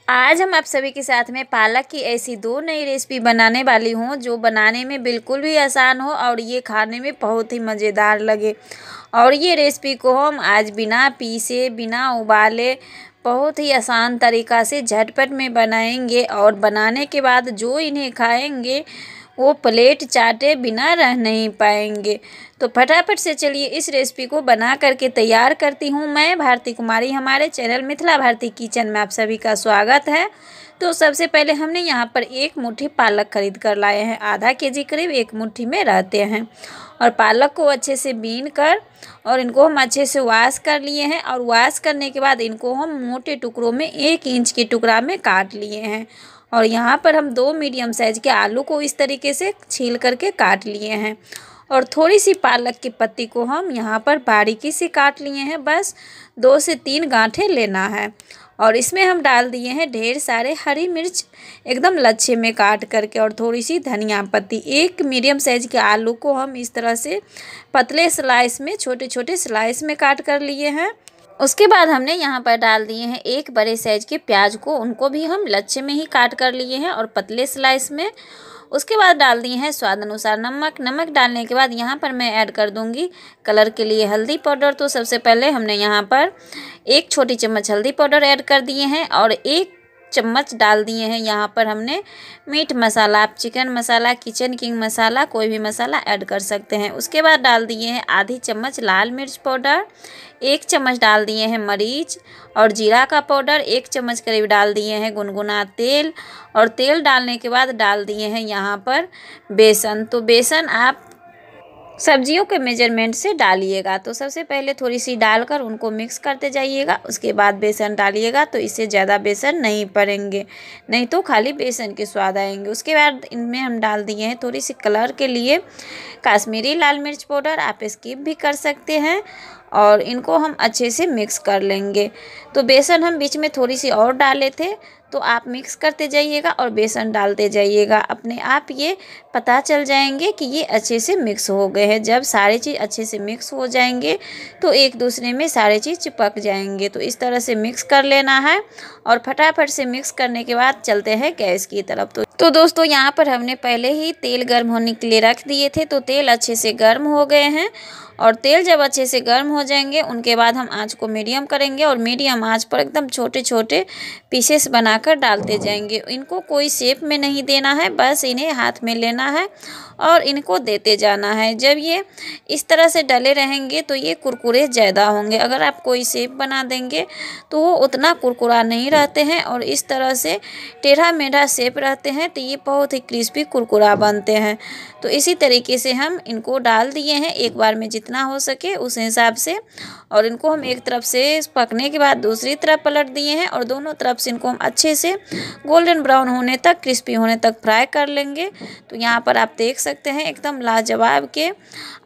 आज हम आप सभी के साथ में पालक की ऐसी दो नई रेसिपी बनाने वाली हूँ जो बनाने में बिल्कुल भी आसान हो और ये खाने में बहुत ही मज़ेदार लगे। और ये रेसिपी को हम आज बिना पीसे बिना उबाले बहुत ही आसान तरीक़ा से झटपट में बनाएंगे और बनाने के बाद जो इन्हें खाएंगे वो प्लेट चाटे बिना रह नहीं पाएंगे। तो फटाफट से चलिए इस रेसिपी को बना करके तैयार करती हूँ। मैं भारती कुमारी, हमारे चैनल मिथिला भारती किचन में आप सभी का स्वागत है। तो सबसे पहले हमने यहाँ पर एक मुट्ठी पालक खरीद कर लाए हैं। आधा केजी करीब एक मुट्ठी में रहते हैं। और पालक को अच्छे से बीन कर और इनको हम अच्छे से वॉश कर लिए हैं। और वॉश करने के बाद इनको हम मोटे टुकड़ों में 1 इंच के टुकड़ा में काट लिए हैं। और यहाँ पर हम 2 मीडियम साइज़ के आलू को इस तरीके से छील करके काट लिए हैं। और थोड़ी सी पालक की पत्ती को हम यहाँ पर बारीकी से काट लिए हैं। बस 2 से 3 गांठें लेना है। और इसमें हम डाल दिए हैं ढेर सारे हरी मिर्च एकदम लच्छे में काट करके और थोड़ी सी धनिया पत्ती। 1 मीडियम साइज़ के आलू को हम इस तरह से पतले स्लाइस में छोटे छोटे स्लाइस में काट कर लिए हैं। उसके बाद हमने यहाँ पर डाल दिए हैं 1 बड़े साइज़ के प्याज को, उनको भी हम लच्छे में ही काट कर लिए हैं और पतले स्लाइस में। उसके बाद डाल दिए हैं स्वाद अनुसार नमक। नमक डालने के बाद यहाँ पर मैं ऐड कर दूँगी कलर के लिए हल्दी पाउडर। तो सबसे पहले हमने यहाँ पर 1 छोटी चम्मच हल्दी पाउडर ऐड कर दिए हैं और 1 चम्मच डाल दिए हैं यहाँ पर हमने मीट मसाला। आप चिकन मसाला, किचन किंग मसाला, कोई भी मसाला ऐड कर सकते हैं। उसके बाद डाल दिए हैं आधी चम्मच लाल मिर्च पाउडर, 1 चम्मच डाल दिए हैं मरीच और जीरा का पाउडर, 1 चम्मच करीब डाल दिए हैं गुनगुना तेल। और तेल डालने के बाद डाल दिए हैं यहाँ पर बेसन। तो बेसन आप सब्जियों के मेजरमेंट से डालिएगा। तो सबसे पहले थोड़ी सी डालकर उनको मिक्स करते जाइएगा, उसके बाद बेसन डालिएगा। तो इससे ज़्यादा बेसन नहीं पड़ेंगे, नहीं तो खाली बेसन के स्वाद आएंगे। उसके बाद इनमें हम डाल दिए हैं थोड़ी सी कलर के लिए काश्मीरी लाल मिर्च पाउडर, आप स्किप भी कर सकते हैं। और इनको हम अच्छे से मिक्स कर लेंगे। तो बेसन हम बीच में थोड़ी सी और डाले थे, तो आप मिक्स करते जाइएगा और बेसन डालते जाइएगा। अपने आप ये पता चल जाएंगे कि ये अच्छे से मिक्स हो गए हैं। जब सारी चीज़ अच्छे से मिक्स हो जाएंगे तो एक दूसरे में सारी चीज़ चिपक जाएंगे। तो इस तरह से मिक्स कर लेना है। और फटाफट से मिक्स करने के बाद चलते हैं गैस की तरफ। तो दोस्तों यहाँ पर हमने पहले ही तेल गर्म होने के लिए रख दिए थे। तो तेल अच्छे से गर्म हो गए हैं। और तेल जब अच्छे से गर्म हो जाएंगे उनके बाद हम आंच को मीडियम करेंगे और मीडियम आंच पर एकदम छोटे छोटे पीसेस बनाकर डालते जाएंगे। इनको कोई शेप में नहीं देना है, बस इन्हें हाथ में लेना है और इनको देते जाना है। जब ये इस तरह से डले रहेंगे तो ये कुरकुरे ज़्यादा होंगे। अगर आप कोई शेप बना देंगे तो वो उतना कुरकुरा नहीं रहते हैं और इस तरह से टेढ़ा मेढ़ा शेप रहते हैं तो ये बहुत ही क्रिस्पी कुरकुरा बनते हैं। तो इसी तरीके से हम इनको डाल दिए हैं एक बार में जितना हो सके उस हिसाब से। और इनको हम एक तरफ से पकने के बाद दूसरी तरफ पलट दिए हैं और दोनों तरफ से इनको हम अच्छे से गोल्डन ब्राउन होने तक, क्रिस्पी होने तक फ्राई कर लेंगे। तो यहाँ पर आप देख सकते हैं एकदम लाजवाब के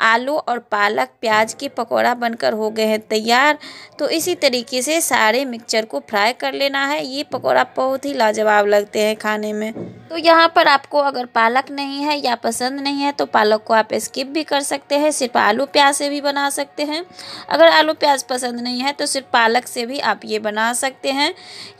आलू और पालक प्याज की पकौड़ा बनकर हो गए हैं तैयार। तो इसी तरीके से सारे मिक्सचर को फ्राई कर लेना है। ये पकौड़ा बहुत ही लाजवाब लगते हैं खाने में। तो यहाँ पर आपको अगर पालक नहीं है या पसंद नहीं है तो पालक को आप स्किप भी कर सकते हैं, सिर्फ आलू प्याज से भी बना सकते हैं। अगर आलू प्याज पसंद नहीं है तो सिर्फ पालक से भी आप ये बना सकते हैं।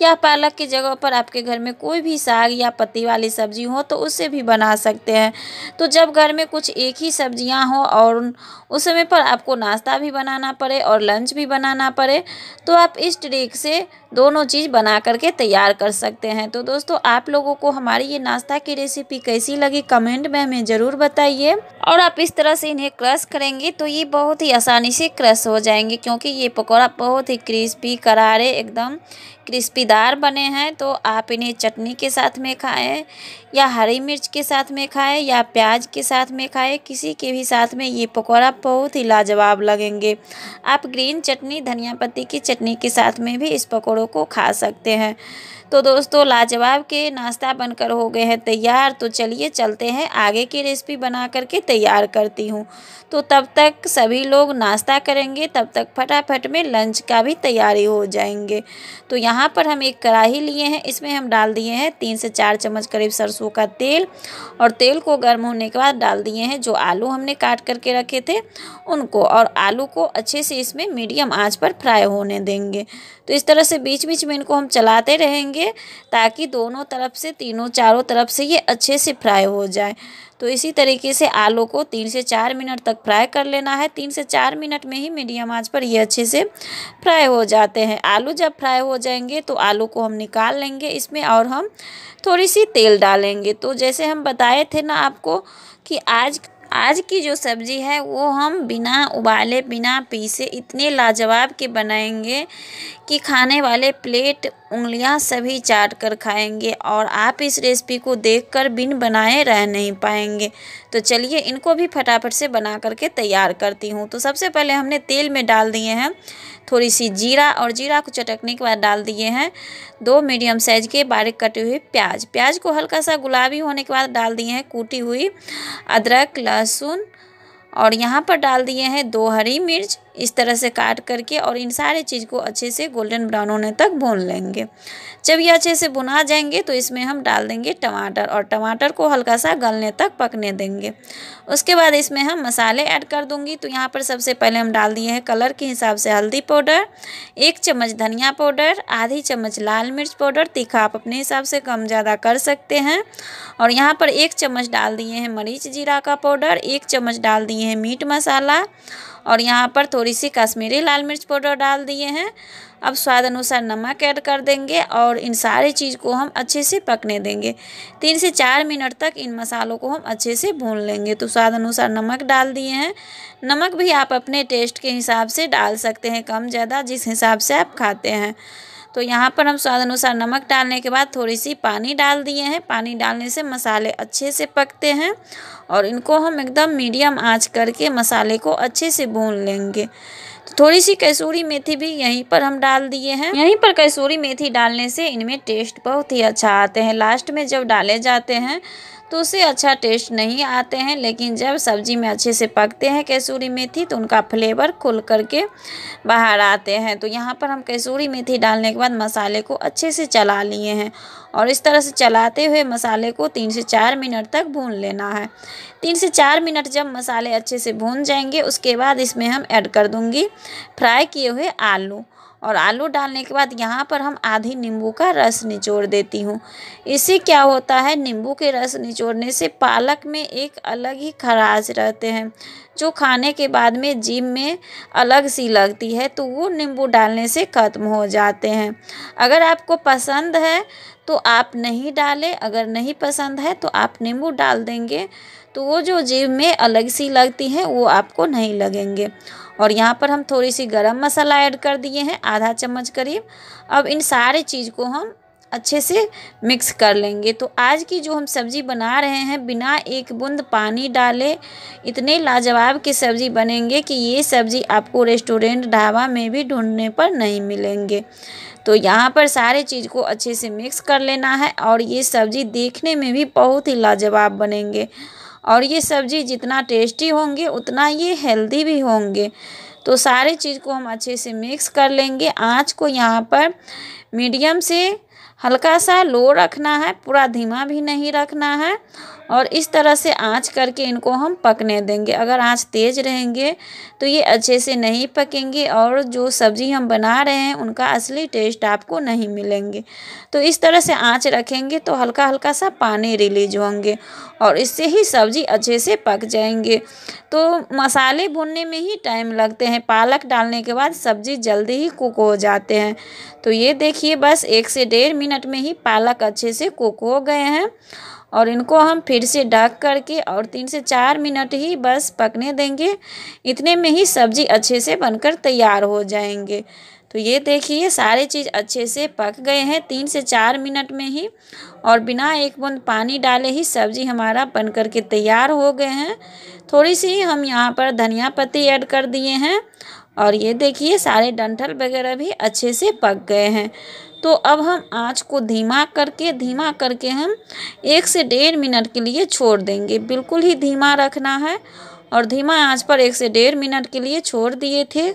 या पालक की जगह पर आपके घर में कोई भी साग या पत्ती वाली सब्जी हो तो उससे भी बना सकते हैं। तो जब घर में कुछ एक ही सब्जियां हो और उस समय पर आपको नाश्ता भी बनाना पड़े और लंच भी बनाना पड़े तो आप इस ट्रिक से दोनों चीज़ बना करके तैयार कर सकते हैं। तो दोस्तों आप लोगों को हमारी ये नाश्ता की रेसिपी कैसी लगी कमेंट में हमें ज़रूर बताइए। और आप इस तरह से इन्हें क्रश करेंगे तो ये बहुत ही आसानी से क्रश हो जाएंगे, क्योंकि ये पकौड़ा बहुत ही क्रिस्पी करारे एकदम क्रिस्पीदार बने हैं। तो आप इन्हें चटनी के साथ में खाएं या हरी मिर्च के साथ में खाएं या प्याज के साथ में खाएं, किसी के भी साथ में ये पकौड़ा बहुत ही लाजवाब लगेंगे। आप ग्रीन चटनी, धनिया पत्ती की चटनी के साथ में भी इस पकौड़ों को खा सकते हैं। तो दोस्तों लाजवाब के नाश्ता बनकर हो गए हैं तैयार। तो चलिए चलते हैं आगे की रेसिपी बना करके तैयार करती हूँ। तो तब तक सभी लोग नाश्ता करेंगे, तब तक फटाफट में लंच का भी तैयारी हो जाएंगे। तो यहाँ पर हम एक कढ़ाई लिए हैं, इसमें हम डाल दिए हैं 3 से 4 चम्मच करीब सरसों का तेल। और तेल को गर्म होने के बाद डाल दिए हैं जो आलू हमने काट करके रखे थे उनको, और आलू को अच्छे से इसमें मीडियम आंच पर फ्राई होने देंगे। तो इस तरह से बीच बीच में इनको हम चलाते रहेंगे ताकि दोनों तरफ से, तीनों चारों तरफ से ये अच्छे से फ्राई हो जाए। तो इसी तरीके से आलू को 3 से 4 मिनट तक फ्राई कर लेना है। 3 से 4 मिनट में ही मीडियम आंच पर ये अच्छे से फ्राई हो जाते हैं। आलू जब फ्राई हो जाएंगे तो आलू को हम निकाल लेंगे इसमें, और हम थोड़ी सी तेल डालेंगे। तो जैसे हम बताए थे ना आपको कि आज की जो सब्ज़ी है वो हम बिना उबाले, बिना पीसे इतने लाजवाब के बनाएंगे कि खाने वाले प्लेट उंगलियां सभी चाट कर खाएंगे, और आप इस रेसिपी को देखकर बिन बनाए रह नहीं पाएंगे। तो चलिए इनको भी फटाफट से बना करके तैयार करती हूँ। तो सबसे पहले हमने तेल में डाल दिए हैं थोड़ी सी जीरा, और जीरा को चटकने के बाद डाल दिए हैं 2 मीडियम साइज के बारीक कटे हुए प्याज। प्याज को हल्का सा गुलाबी होने के बाद डाल दिए हैं कूटी हुई अदरक, लहसुन, और यहाँ पर डाल दिए हैं 2 हरी मिर्च इस तरह से काट करके, और इन सारे चीज़ को अच्छे से गोल्डन ब्राउन होने तक भून लेंगे। जब ये अच्छे से भुना जाएंगे तो इसमें हम डाल देंगे टमाटर, और टमाटर को हल्का सा गलने तक पकने देंगे। उसके बाद इसमें हम मसाले ऐड कर दूंगी। तो यहाँ पर सबसे पहले हम डाल दिए हैं कलर के हिसाब से हल्दी पाउडर, 1 चम्मच धनिया पाउडर, आधी चम्मच लाल मिर्च पाउडर, तीखा आप अपने हिसाब से कम ज़्यादा कर सकते हैं। और यहाँ पर 1 चम्मच डाल दिए हैं मरीच जीरा का पाउडर, 1 चम्मच डाल दिए हैं मीट मसाला, और यहाँ पर थोड़ी सी कश्मीरी लाल मिर्च पाउडर डाल दिए हैं। अब स्वाद अनुसार नमक ऐड कर देंगे, और इन सारी चीज़ को हम अच्छे से पकने देंगे। 3 से 4 मिनट तक इन मसालों को हम अच्छे से भून लेंगे। तो स्वाद अनुसार नमक डाल दिए हैं। नमक भी आप अपने टेस्ट के हिसाब से डाल सकते हैं, कम ज़्यादा जिस हिसाब से आप खाते हैं। तो यहाँ पर हम स्वाद अनुसार नमक डालने के बाद थोड़ी सी पानी डाल दिए हैं। पानी डालने से मसाले अच्छे से पकते हैं, और इनको हम एकदम मीडियम आंच करके मसाले को अच्छे से भून लेंगे। तो थोड़ी सी कसूरी मेथी भी यहीं पर हम डाल दिए हैं। यहीं पर कसूरी मेथी डालने से इनमें टेस्ट बहुत ही अच्छा आते हैं। लास्ट में जब डाले जाते हैं तो उससे अच्छा टेस्ट नहीं आते हैं, लेकिन जब सब्जी में अच्छे से पकते हैं कसूरी मेथी तो उनका फ्लेवर खुल करके बाहर आते हैं। तो यहाँ पर हम कसूरी मेथी डालने के बाद मसाले को अच्छे से चला लिए हैं, और इस तरह से चलाते हुए मसाले को 3 से 4 मिनट तक भून लेना है। 3 से 4 मिनट जब मसाले अच्छे से भून जाएंगे उसके बाद इसमें हम ऐड कर दूंगी फ्राई किए हुए आलू, और आलू डालने के बाद यहाँ पर हम आधी नींबू का रस निचोड़ देती हूँ। इससे क्या होता है, नींबू के रस निचोड़ने से पालक में एक अलग ही खराश रहते हैं जो खाने के बाद में जीभ में अलग सी लगती है, तो वो नींबू डालने से ख़त्म हो जाते हैं। अगर आपको पसंद है तो आप नहीं डालें, अगर नहीं पसंद है तो आप नींबू डाल देंगे, तो वो जो जीभ में अलग सी लगती हैं वो आपको नहीं लगेंगे। और यहाँ पर हम थोड़ी सी गरम मसाला ऐड कर दिए हैं, आधा चम्मच करीब। अब इन सारे चीज़ को हम अच्छे से मिक्स कर लेंगे। तो आज की जो हम सब्ज़ी बना रहे हैं बिना एक बूंद पानी डाले इतने लाजवाब की सब्ज़ी बनेंगे कि ये सब्ज़ी आपको रेस्टोरेंट, ढाबा में भी ढूंढने पर नहीं मिलेंगे। तो यहाँ पर सारे चीज़ को अच्छे से मिक्स कर लेना है, और ये सब्ज़ी देखने में भी बहुत ही लाजवाब बनेंगे, और ये सब्ज़ी जितना टेस्टी होंगे उतना ये हेल्दी भी होंगे। तो सारे चीज़ को हम अच्छे से मिक्स कर लेंगे। आँच को यहाँ पर मीडियम से हल्का सा लो रखना है, पूरा धीमा भी नहीं रखना है, और इस तरह से आँच करके इनको हम पकने देंगे। अगर आँच तेज़ रहेंगे तो ये अच्छे से नहीं पकेंगे, और जो सब्ज़ी हम बना रहे हैं उनका असली टेस्ट आपको नहीं मिलेंगे। तो इस तरह से आँच रखेंगे तो हल्का हल्का सा पानी रिलीज होंगे, और इससे ही सब्ज़ी अच्छे से पक जाएंगे। तो मसाले भूनने में ही टाइम लगते हैं, पालक डालने के बाद सब्ज़ी जल्दी ही कुक हो जाते हैं। तो ये देखिए बस 1 से 1.5 मिनट में ही पालक अच्छे से कुक हो गए हैं, और इनको हम फिर से ढक करके और 3 से 4 मिनट ही बस पकने देंगे। इतने में ही सब्ज़ी अच्छे से बनकर तैयार हो जाएंगे। तो ये देखिए सारे चीज़ अच्छे से पक गए हैं 3 से 4 मिनट में ही, और बिना एक बूंद पानी डाले ही सब्ज़ी हमारा बन कर के तैयार हो गए हैं। थोड़ी सी हम यहाँ पर धनिया पत्ती ऐड कर दिए हैं, और ये देखिए सारे डंठल वगैरह भी अच्छे से पक गए हैं। तो अब हम आँच को धीमा करके हम 1 से 1.5 मिनट के लिए छोड़ देंगे। बिल्कुल ही धीमा रखना है, और धीमा आंच पर 1 से 1.5 मिनट के लिए छोड़ दिए थे।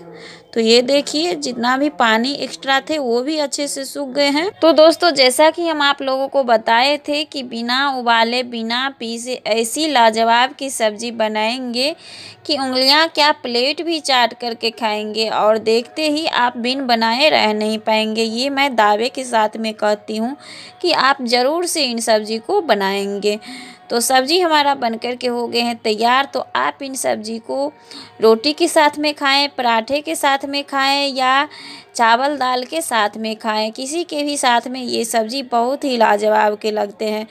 तो ये देखिए जितना भी पानी एक्स्ट्रा थे वो भी अच्छे से सूख गए हैं। तो दोस्तों जैसा कि हम आप लोगों को बताए थे कि बिना उबाले बिना पीसे ऐसी लाजवाब की सब्जी बनाएंगे कि उंगलियां क्या प्लेट भी चाट करके खाएंगे और देखते ही आप बिन बनाए रह नहीं पाएंगे। ये मैं दावे के साथ में कहती हूँ कि आप ज़रूर से इन सब्जी को बनाएंगे। तो सब्जी हमारा बनकर के हो गए हैं तैयार। तो आप इन सब्जी को रोटी के साथ में खाएं, पराठे के साथ में खाएं या चावल दाल के साथ में खाएं, किसी के भी साथ में ये सब्जी बहुत ही लाजवाब के लगते हैं।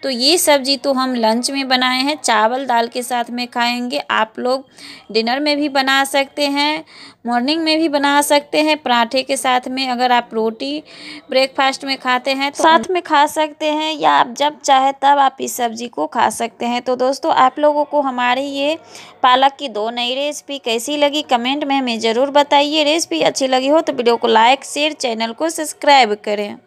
तो ये सब्जी तो हम लंच में बनाए हैं, चावल दाल के साथ में खाएंगे। आप लोग डिनर में भी बना सकते हैं, मॉर्निंग में भी बना सकते हैं, पराठे के साथ में अगर आप रोटी ब्रेकफास्ट में खाते हैं तो साथ में खा सकते हैं, या आप जब चाहे तब आप इस सब्जी को खा सकते हैं। तो दोस्तों आप लोगों को हमारी ये पालक की 2 नई रेसिपी कैसी लगी कमेंट में हमें ज़रूर बताइए। रेसिपी अच्छी लगी हो तो वीडियो को लाइक शेयर चैनल को सब्सक्राइब करें।